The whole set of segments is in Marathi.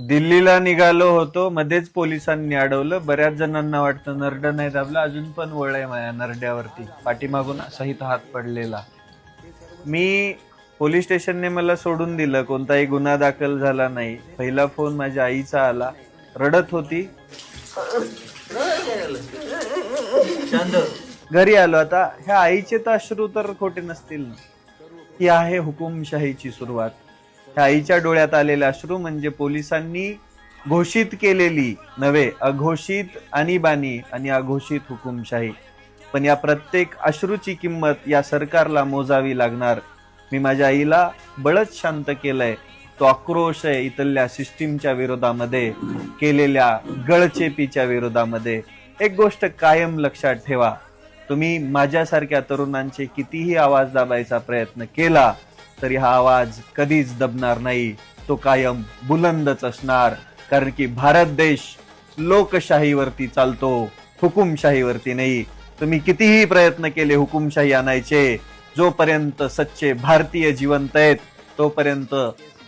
दिल्लीला निघालो होतो, मध्येच पोलिसांनी अडवलं. बऱ्याच जणांना वाटतं नरड नाही दाबलं, अजून पण वळ आहे माझ्या नरड्यावरती, पाठीमागून सहित हात पडलेला. मी पोलीस स्टेशनने मला सोडून दिलं, कोणताही गुन्हा दाखल झाला नाही. पहिला फोन माझ्या आईचा आला, रडत होती. घरी आलो. आता ह्या आईचे तर अश्रू तर खोटे नसतील ना. ही आहे हुकुमशाहीची सुरुवात. ह्या आईच्या डोळ्यात आलेले अश्रू म्हणजे पोलिसांनी घोषित केलेली नव्हे, अघोषित आणीबाणी आणि अघोषित हुकुमशाही. पण या प्रत्येक अश्रूची किंमत या सरकारला मोजावी लागणार. मी माझ्या आईला बळच शांत केलंय. तो आक्रोश आहे इथल्या सिस्टीमच्या विरोधामध्ये, केलेल्या गळचेपीच्या विरोधामध्ये. एक गोष्ट कायम लक्षात ठेवा, तुम्ही माझ्यासारख्या तरुणांचे कितीही आवाज दाबायचा प्रयत्न केला तरी हा आवाज कधीच दबणार नाही. तो कायम बुलंदच असणार. कारण की भारत देश लोकशाहीवरती चालतो, हुकुमशाहीवरती नाही. तुम्ही कितीही प्रयत्न केले हुकुमशाही आणायचे, जोपर्यंत सच्चे भारतीय जिवंत आहेत तोपर्यंत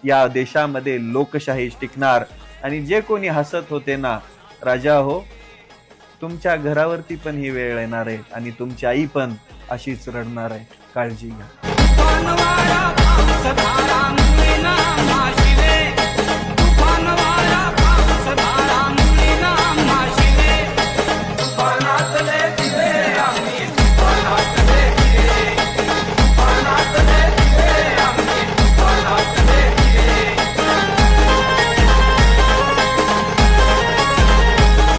या देशामध्ये लोकशाही टिकणार. आणि जे कोणी हसत होते ना, राजा हो, तुमच्या घरावरती पण ही वेळ येणार आहे आणि तुमची आई पण अशीच रडणार आहे. काळजी घ्या.